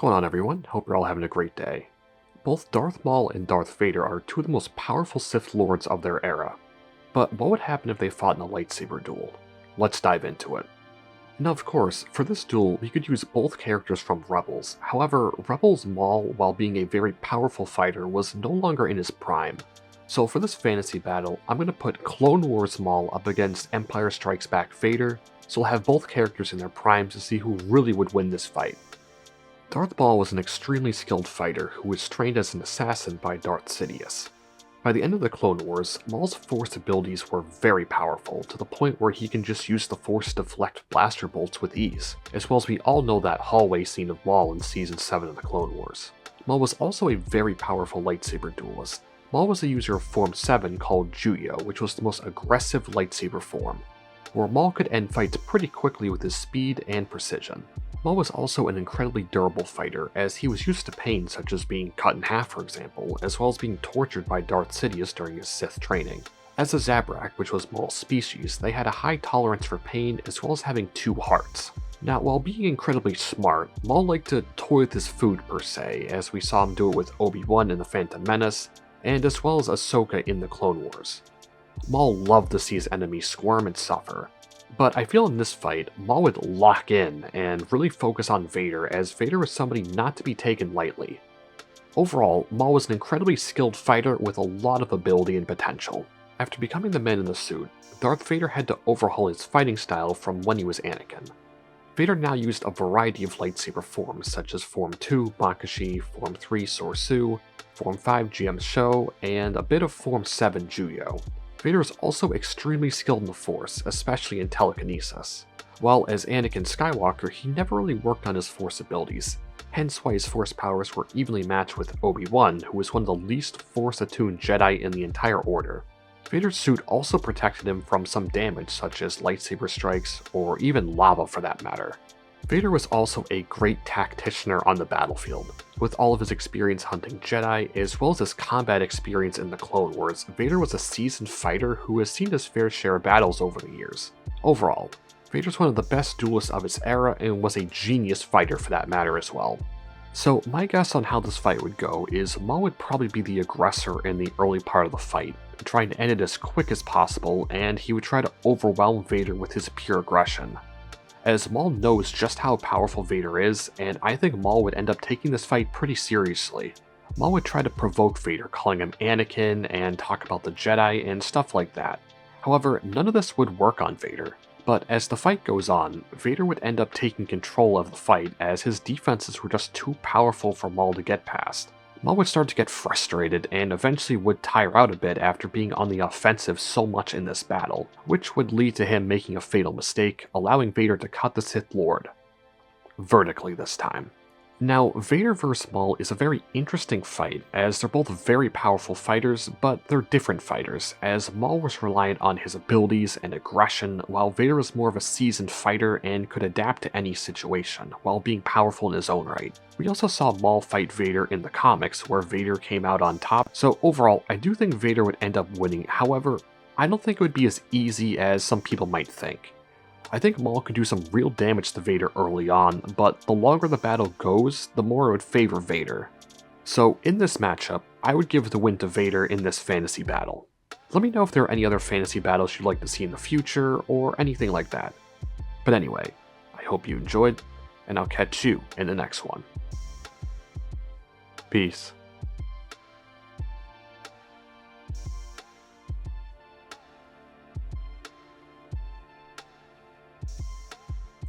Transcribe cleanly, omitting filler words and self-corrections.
going on, everyone? Hope you're all having a great day. Both Darth Maul and Darth Vader are two of the most powerful Sith Lords of their era. But what would happen if they fought in a lightsaber duel? Let's dive into it. Now, of course, for this duel, we could use both characters from Rebels. However, Rebels Maul, while being a very powerful fighter, was no longer in his prime. So for this fantasy battle, I'm going to put Clone Wars Maul up against Empire Strikes Back Vader, so we'll have both characters in their primes to see who really would win this fight. Darth Maul was an extremely skilled fighter who was trained as an assassin by Darth Sidious. By the end of the Clone Wars, Maul's Force abilities were very powerful, to the point where he can just use the Force to deflect blaster bolts with ease, as well as we all know that hallway scene of Maul in Season 7 of the Clone Wars. Maul was also a very powerful lightsaber duelist. Maul was a user of Form 7 called Juyo, which was the most aggressive lightsaber form, where Maul could end fights pretty quickly with his speed and precision. Maul was also an incredibly durable fighter, as he was used to pain such as being cut in half for example, as well as being tortured by Darth Sidious during his Sith training. As a Zabrak, which was Maul's species, they had a high tolerance for pain as well as having two hearts. Now, while being incredibly smart, Maul liked to toy with his food per se, as we saw him do it with Obi-Wan in The Phantom Menace, and as well as Ahsoka in the Clone Wars. Maul loved to see his enemies squirm and suffer. But I feel in this fight, Maul would lock in and really focus on Vader, as Vader was somebody not to be taken lightly. Overall, Maul was an incredibly skilled fighter with a lot of ability and potential. After becoming the man in the suit, Darth Vader had to overhaul his fighting style from when he was Anakin. Vader now used a variety of lightsaber forms such as Form 2 Makashi, Form 3 Sorsu, Form 5 GM Sho, and a bit of Form 7 Juyo. Vader is also extremely skilled in the Force, especially in telekinesis. While as Anakin Skywalker, he never really worked on his Force abilities, hence why his Force powers were evenly matched with Obi-Wan, who was one of the least Force-attuned Jedi in the entire Order. Vader's suit also protected him from some damage such as lightsaber strikes, or even lava for that matter. Vader was also a great tacticianer on the battlefield. With all of his experience hunting Jedi, as well as his combat experience in the Clone Wars, Vader was a seasoned fighter who has seen his fair share of battles over the years. Overall, Vader's one of the best duelists of his era and was a genius fighter for that matter as well. So my guess on how this fight would go is Maul would probably be the aggressor in the early part of the fight, trying to end it as quick as possible, and he would try to overwhelm Vader with his pure aggression, as Maul knows just how powerful Vader is, and I think Maul would end up taking this fight pretty seriously. Maul would try to provoke Vader, calling him Anakin and talk about the Jedi and stuff like that. However, none of this would work on Vader, but as the fight goes on, Vader would end up taking control of the fight as his defenses were just too powerful for Maul to get past. Maul would start to get frustrated and eventually would tire out a bit after being on the offensive so much in this battle, which would lead to him making a fatal mistake, allowing Vader to cut the Sith Lord. Vertically this time. Now, Vader vs. Maul is a very interesting fight, as they're both very powerful fighters, but they're different fighters, as Maul was reliant on his abilities and aggression, while Vader was more of a seasoned fighter and could adapt to any situation, while being powerful in his own right. We also saw Maul fight Vader in the comics, where Vader came out on top, so overall, I do think Vader would end up winning. However, I don't think it would be as easy as some people might think. I think Maul could do some real damage to Vader early on, but the longer the battle goes, the more it would favor Vader. So in this matchup, I would give the win to Vader in this fantasy battle. Let me know if there are any other fantasy battles you'd like to see in the future, or anything like that. But anyway, I hope you enjoyed, and I'll catch you in the next one. Peace.